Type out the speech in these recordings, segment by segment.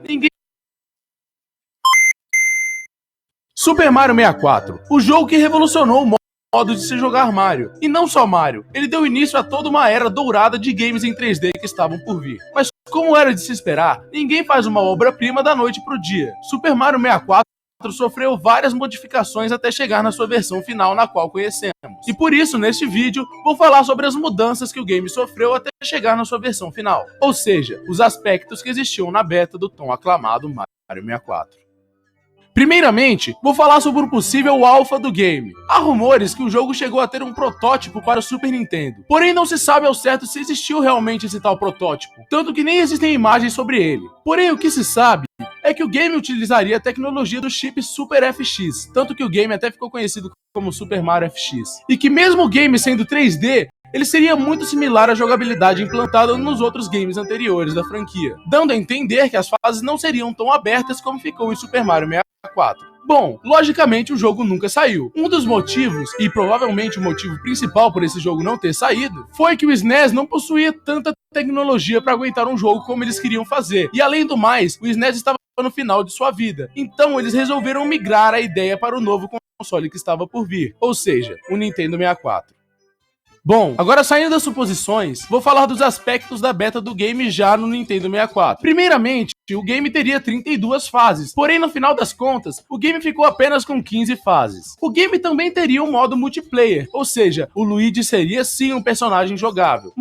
Ninguém... Super Mario 64, o jogo que revolucionou o modo de se jogar Mario. E não só Mario, ele deu início a toda uma era dourada de games em 3D que estavam por vir. Mas como era de se esperar, ninguém faz uma obra-prima da noite pro dia. Super Mario 64 sofreu várias modificações até chegar na sua versão final, na qual conhecemos. E por isso, neste vídeo, vou falar sobre as mudanças que o game sofreu até chegar na sua versão final. Ou seja, os aspectos que existiam na beta do tão aclamado Mario 64. Primeiramente, vou falar sobre o possível alpha do game. Há rumores que o jogo chegou a ter um protótipo para o Super Nintendo, porém não se sabe ao certo se existiu realmente esse tal protótipo, tanto que nem existem imagens sobre ele. Porém, o que se sabe é que o game utilizaria a tecnologia do chip Super FX, tanto que o game até ficou conhecido como Super Mario FX, e que mesmo o game sendo 3D, ele seria muito similar à jogabilidade implantada nos outros games anteriores da franquia, dando a entender que as fases não seriam tão abertas como ficou em Super Mario 64. Bom, logicamente o jogo nunca saiu. Um dos motivos, e provavelmente o motivo principal por esse jogo não ter saído, foi que o SNES não possuía tanta tecnologia para aguentar um jogo como eles queriam fazer. E além do mais, o SNES estava no final de sua vida. Então eles resolveram migrar a ideia para o novo console que estava por vir, ou seja, o Nintendo 64. Bom, agora saindo das suposições, vou falar dos aspectos da beta do game já no Nintendo 64. Primeiramente, o game teria 32 fases, porém no final das contas, o game ficou apenas com 15 fases. O game também teria um modo multiplayer, ou seja, o Luigi seria sim um personagem jogável.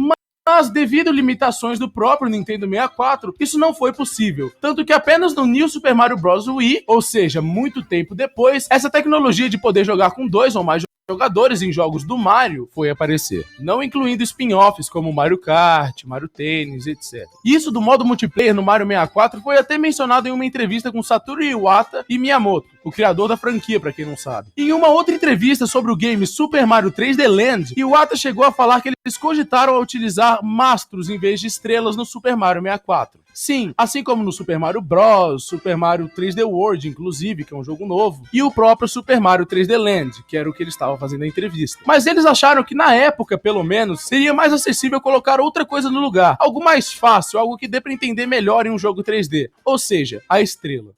Mas devido a limitações do próprio Nintendo 64, isso não foi possível. Tanto que apenas no New Super Mario Bros. Wii, ou seja, muito tempo depois, essa tecnologia de poder jogar com 2 ou mais jogadores em jogos do Mario foi aparecer, não incluindo spin-offs como Mario Kart, Mario Tennis, etc. Isso do modo multiplayer no Mario 64 foi até mencionado em uma entrevista com Satoru Iwata e Miyamoto, o criador da franquia, pra quem não sabe. Em uma outra entrevista sobre o game Super Mario 3D Land, Iwata chegou a falar que eles cogitaram a utilizar mastros em vez de estrelas no Super Mario 64. Sim, assim como no Super Mario Bros, Super Mario 3D World, inclusive, que é um jogo novo, e o próprio Super Mario 3D Land, que era o que ele estava fazendo na entrevista. Mas eles acharam que na época, pelo menos, seria mais acessível colocar outra coisa no lugar, algo mais fácil, algo que dê pra entender melhor em um jogo 3D, ou seja, a estrela.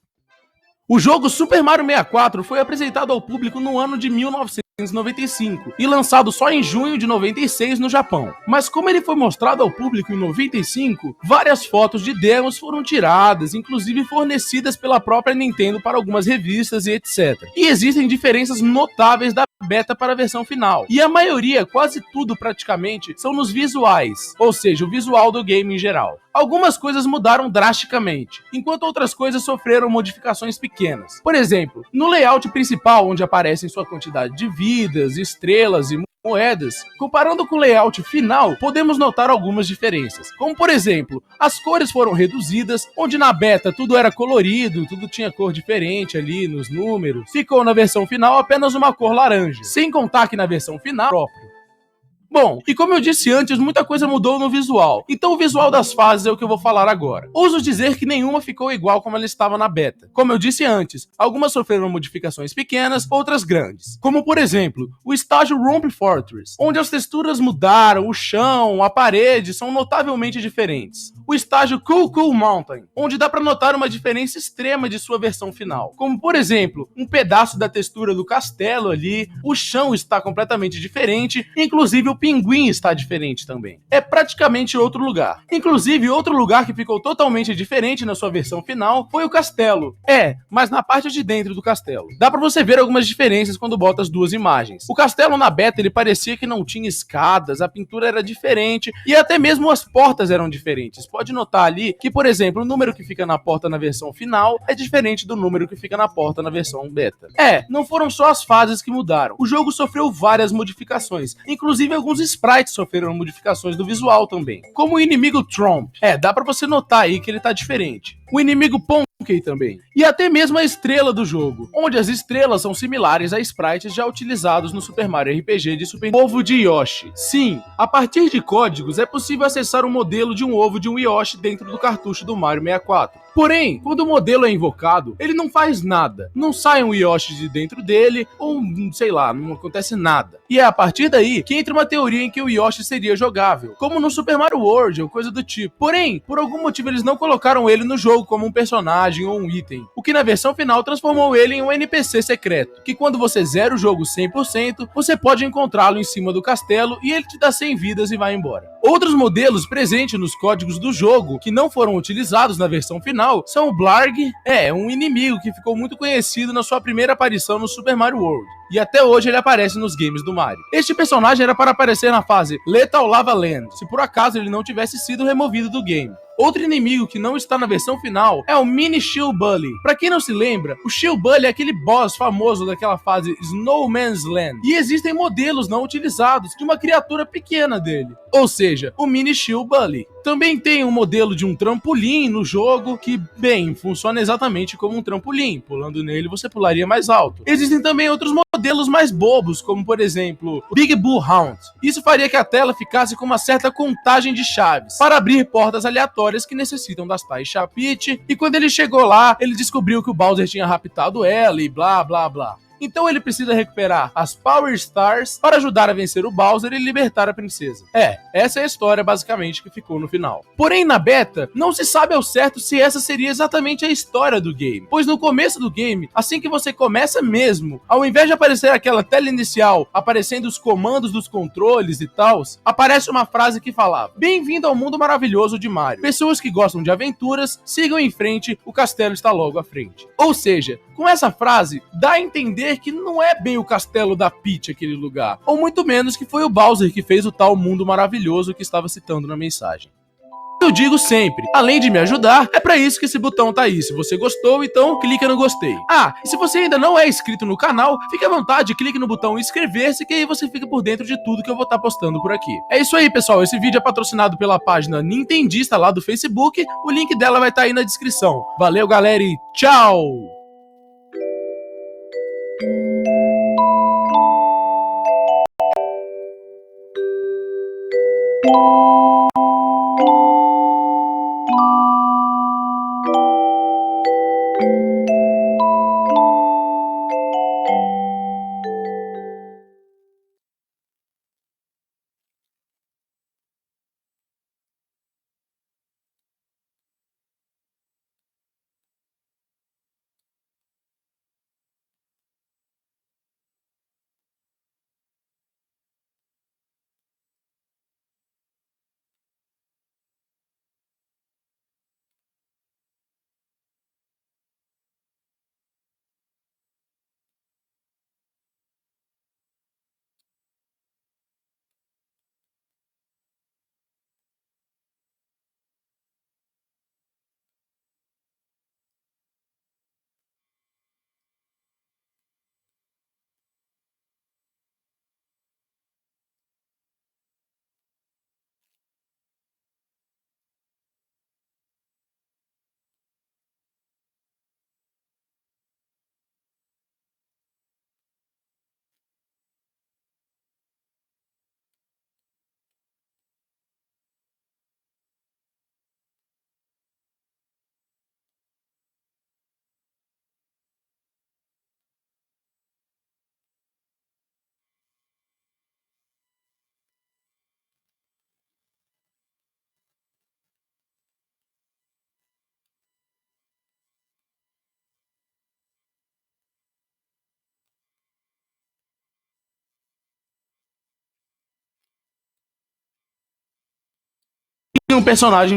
O jogo Super Mario 64 foi apresentado ao público no ano de 1995 e lançado só em junho de 96 no Japão. Mas como ele foi mostrado ao público em 95, várias fotos de demos foram tiradas, inclusive fornecidas pela própria Nintendo para algumas revistas e etc. E existem diferenças notáveis da beta para a versão final. E a maioria, quase tudo praticamente, são nos visuais, ou seja, o visual do game em geral. Algumas coisas mudaram drasticamente, enquanto outras coisas sofreram modificações pequenas. Por exemplo, no layout principal, onde aparecem sua quantidade de vidas, estrelas e moedas, comparando com o layout final, podemos notar algumas diferenças. Como por exemplo, as cores foram reduzidas, onde na beta tudo era colorido, tudo tinha cor diferente ali nos números. Ficou na versão final apenas uma cor laranja, sem contar que na versão final próprio. Bom, e como eu disse antes, muita coisa mudou no visual. Então o visual das fases é o que eu vou falar agora. Ouso dizer que nenhuma ficou igual como ela estava na beta. Como eu disse antes, algumas sofreram modificações pequenas, outras grandes. Como por exemplo, o estágio Rump Fortress, onde as texturas mudaram, o chão, a parede são notavelmente diferentes. O estágio Cool Cool Mountain, onde dá para notar uma diferença extrema de sua versão final. Como por exemplo, um pedaço da textura do castelo ali, o chão está completamente diferente, inclusive o pinguim está diferente também. É praticamente outro lugar. Inclusive, outro lugar que ficou totalmente diferente na sua versão final foi o castelo. Mas na parte de dentro do castelo. Dá pra você ver algumas diferenças quando bota as duas imagens. O castelo na beta, ele parecia que não tinha escadas, a pintura era diferente e até mesmo as portas eram diferentes. Pode notar ali que, por exemplo, o número que fica na porta na versão final é diferente do número que fica na porta na versão beta. Não foram só as fases que mudaram. O jogo sofreu várias modificações, inclusive alguns sprites sofreram modificações do visual também, como o inimigo Tromp. Dá pra você notar aí que ele tá diferente. O inimigo Ponkey também. E até mesmo a estrela do jogo, onde as estrelas são similares a sprites já utilizados no Super Mario RPG de Super Ovo de Yoshi. Sim, a partir de códigos é possível acessar o modelo de um ovo de um Yoshi dentro do cartucho do Mario 64. Porém, quando o modelo é invocado, ele não faz nada. Não sai um Yoshi de dentro dele, ou sei lá, não acontece nada. E é a partir daí que entra uma teoria em que o Yoshi seria jogável, como no Super Mario World ou coisa do tipo. Porém, por algum motivo eles não colocaram ele no jogo jogo como um personagem ou um item, o que na versão final transformou ele em um NPC secreto, que quando você zera o jogo 100%, você pode encontrá-lo em cima do castelo e ele te dá 100 vidas e vai embora. Outros modelos presentes nos códigos do jogo, que não foram utilizados na versão final, são o Blarg, um inimigo que ficou muito conhecido na sua primeira aparição no Super Mario World, e até hoje ele aparece nos games do Mario. Este personagem era para aparecer na fase Lethal Lava Land, se por acaso ele não tivesse sido removido do game. Outro inimigo que não está na versão final é o Mini Shield Bully. Pra quem não se lembra, o Shield Bully é aquele boss famoso daquela fase Snowman's Land, e existem modelos não utilizados de uma criatura pequena dele, ou seja, o Mini Shield Bully. Também tem um modelo de um trampolim no jogo que, bem, funciona exatamente como um trampolim. Pulando nele, você pularia mais alto. Existem também outros modelos mais bobos, como por exemplo, o Big Bull Hound. Isso faria que a tela ficasse com uma certa contagem de chaves para abrir portas aleatórias que necessitam das tais chave Peach, e quando ele chegou lá, ele descobriu que o Bowser tinha raptado ela e blá blá blá. Então ele precisa recuperar as Power Stars para ajudar a vencer o Bowser e libertar a princesa. Essa é a história basicamente que ficou no final. Porém, na beta, não se sabe ao certo se essa seria exatamente a história do game, pois no começo do game, assim que você começa mesmo, ao invés de aparecer aquela tela inicial, aparecendo os comandos dos controles e tals, aparece uma frase que falava: "Bem-vindo ao mundo maravilhoso de Mario. Pessoas que gostam de aventuras, sigam em frente, o castelo está logo à frente." Ou seja, com essa frase, dá a entender que não é bem o castelo da Peach aquele lugar, ou muito menos que foi o Bowser que fez o tal mundo maravilhoso que estava citando na mensagem. Eu digo sempre, além de me ajudar, é pra isso que esse botão tá aí. Se você gostou, então clica no gostei. E se você ainda não é inscrito no canal, fique à vontade, clique no botão inscrever-se, que aí você fica por dentro de tudo que eu vou estar postando por aqui. É isso aí, pessoal, esse vídeo é patrocinado pela página Nintendista lá do Facebook, o link dela vai estar aí na descrição. Valeu, galera, e tchau! Um personagem.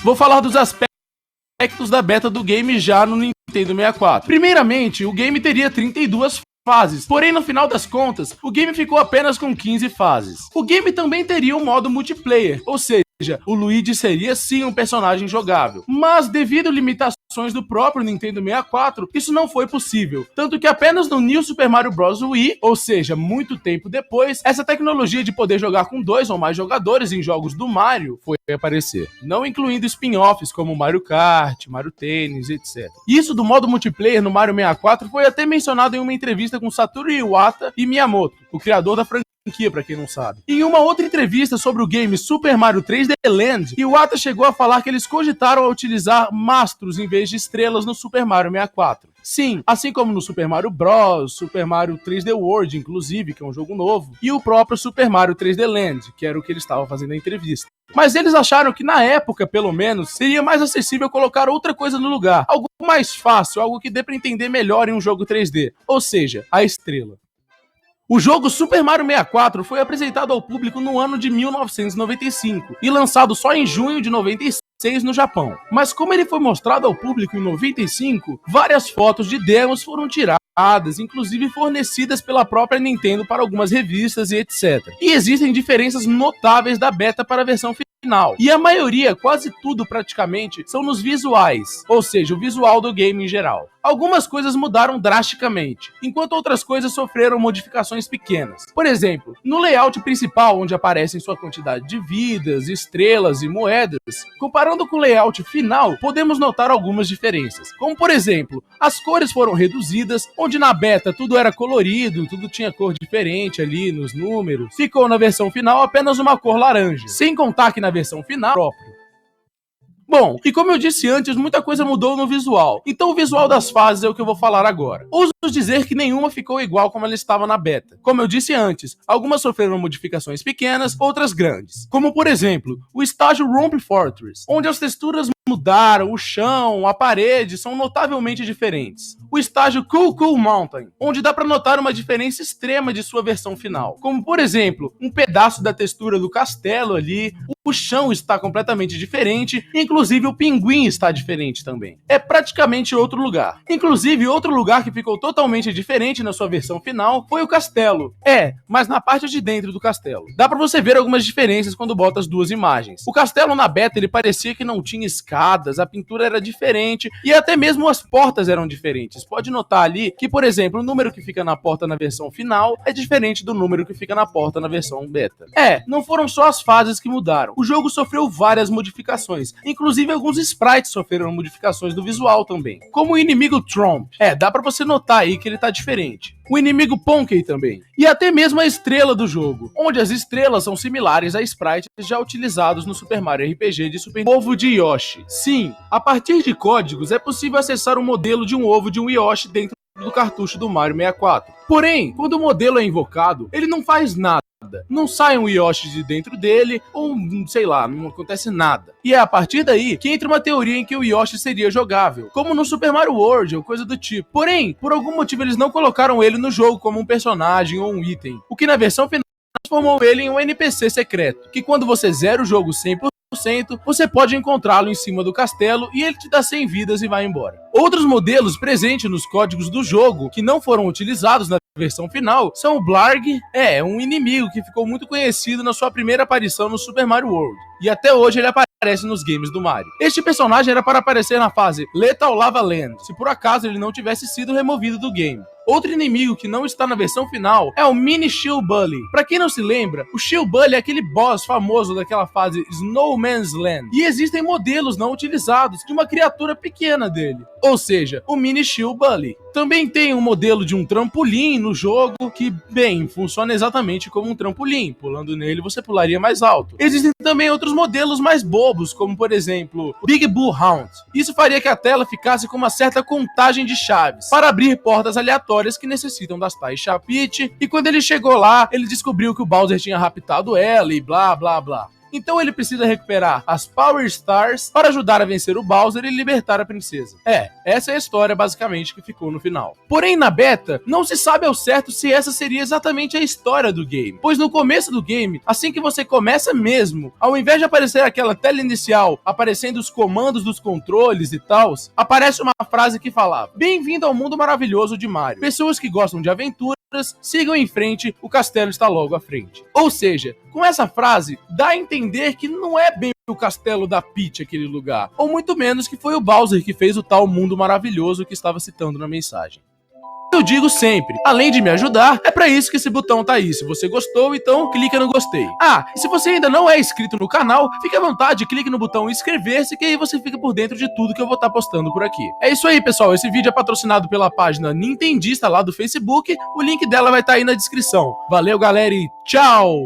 Vou falar dos aspectos da beta do game já no Nintendo 64. Primeiramente, o game teria 32 fases, porém no final das contas, o game ficou apenas com 15 fases. O game também teria um modo multiplayer, ou seja, o Luigi seria sim um personagem jogável, mas devido a limitações do próprio Nintendo 64, isso não foi possível, tanto que apenas no New Super Mario Bros. Wii, ou seja, muito tempo depois, essa tecnologia de poder jogar com 2 ou mais jogadores em jogos do Mario foi aparecer, não incluindo spin-offs como Mario Kart, Mario Tennis, etc. Isso do modo multiplayer no Mario 64 foi até mencionado em uma entrevista com Satoru Iwata e Miyamoto, o criador da franquia, pra quem não sabe. Em uma outra entrevista sobre o game Super Mario 3D Land, Iwata chegou a falar que eles cogitaram a utilizar mastros em vez de estrelas no Super Mario 64. Sim, assim como no Super Mario Bros, Super Mario 3D World, inclusive, que é um jogo novo, e o próprio Super Mario 3D Land, que era o que ele estava fazendo na entrevista. Mas eles acharam que na época, pelo menos, seria mais acessível colocar outra coisa no lugar, algo mais fácil, algo que dê pra entender melhor em um jogo 3D, ou seja, a estrela. O jogo Super Mario 64 foi apresentado ao público no ano de 1995 e lançado só em junho de 96 no Japão. Mas como ele foi mostrado ao público em 95, várias fotos de demos foram tiradas, inclusive fornecidas pela própria Nintendo para algumas revistas e etc. E existem diferenças notáveis da beta para a versão final. E a maioria, quase tudo praticamente, são nos visuais, ou seja, o visual do game em geral. Algumas coisas mudaram drasticamente, enquanto outras coisas sofreram modificações pequenas. Por exemplo, no layout principal, onde aparecem sua quantidade de vidas, estrelas e moedas, comparando com o layout final, podemos notar algumas diferenças. Como por exemplo, as cores foram reduzidas, onde na beta tudo era colorido, tudo tinha cor diferente ali nos números, ficou na versão final apenas uma cor laranja, sem contar que na versão final próprio. Bom, e como eu disse antes, muita coisa mudou no visual. Então o visual das fases é o que eu vou falar agora. Ouso dizer que nenhuma ficou igual como ela estava na beta. Como eu disse antes, algumas sofreram modificações pequenas, outras grandes. Como por exemplo, o estágio Rump Fortress, onde as texturas mudaram, o chão, a parede são notavelmente diferentes. O estágio Cool Cool Mountain, onde dá pra notar uma diferença extrema de sua versão final. Como por exemplo, um pedaço da textura do castelo ali, o chão está completamente diferente, inclusive o pinguim está diferente também. É praticamente outro lugar. Inclusive, outro lugar que ficou totalmente diferente na sua versão final foi o castelo. Mas na parte de dentro do castelo. Dá pra você ver algumas diferenças quando bota as duas imagens. O castelo na beta, ele parecia que não tinha escadas, a pintura era diferente e até mesmo as portas eram diferentes. Pode notar ali que, por exemplo, o número que fica na porta na versão final é diferente do número que fica na porta na versão beta. Não foram só as fases que mudaram. O jogo sofreu várias modificações, inclusive alguns sprites sofreram modificações do visual também, como o inimigo Tromp. Dá pra você notar aí que ele tá diferente. O inimigo Ponkey também. E até mesmo a estrela do jogo, onde as estrelas são similares a sprites já utilizados no Super Mario RPG de Super Nintendo. Ovo de Yoshi. Sim, a partir de códigos é possível acessar o modelo de um ovo de um Yoshi dentro do cartucho do Mario 64. Porém, quando o modelo é invocado, ele não faz nada. Não sai um Yoshi de dentro dele, ou sei lá, não acontece nada. E é a partir daí que entra uma teoria em que o Yoshi seria jogável, como no Super Mario World ou coisa do tipo. Porém, por algum motivo eles não colocaram ele no jogo como um personagem ou um item, o que na versão final transformou ele em um NPC secreto, que quando você zera o jogo 100%, você pode encontrá-lo em cima do castelo e ele te dá 100 vidas e vai embora. Outros modelos presentes nos códigos do jogo que não foram utilizados na versão final são o Blarg, um inimigo que ficou muito conhecido na sua primeira aparição no Super Mario World, e até hoje ele aparece nos games do Mario. Este personagem era para aparecer na fase Lethal Lava Land, se por acaso ele não tivesse sido removido do game. Outro inimigo que não está na versão final é o Mini Shield Bully. Pra quem não se lembra, o Shield Bully é aquele boss famoso daquela fase Snowman's Land. E existem modelos não utilizados de uma criatura pequena dele, ou seja, o Mini Shield Bully. Também tem um modelo de um trampolim no jogo que, bem, funciona exatamente como um trampolim. Pulando nele, você pularia mais alto. Existem também outros modelos mais bobos, como por exemplo, o Big Bull Hound. Isso faria que a tela ficasse com uma certa contagem de chaves para abrir portas aleatórias que necessitam das tais Chapit, e quando ele chegou lá, ele descobriu que o Bowser tinha raptado ela e blá blá blá. Então ele precisa recuperar as Power Stars para ajudar a vencer o Bowser e libertar a princesa. Essa é a história basicamente que ficou no final. Porém, na beta, não se sabe ao certo se essa seria exatamente a história do game, pois no começo do game, assim que você começa mesmo, ao invés de aparecer aquela tela inicial, aparecendo os comandos dos controles e tal, aparece uma frase que falava: "Bem-vindo ao mundo maravilhoso de Mario. Pessoas que gostam de aventura, sigam em frente, o castelo está logo à frente." Ou seja, com essa frase, dá a entender que não é bem o castelo da Peach aquele lugar, ou muito menos que foi o Bowser que fez o tal mundo maravilhoso que estava citando na mensagem. Eu digo sempre, além de me ajudar, é pra isso que esse botão tá aí. Se você gostou, então clica no gostei. E se você ainda não é inscrito no canal, fique à vontade, clique no botão inscrever-se, que aí você fica por dentro de tudo que eu vou estar postando por aqui. É isso aí, pessoal, esse vídeo é patrocinado pela página Nintendista lá do Facebook, o link dela vai estar aí na descrição. Valeu, galera, e tchau!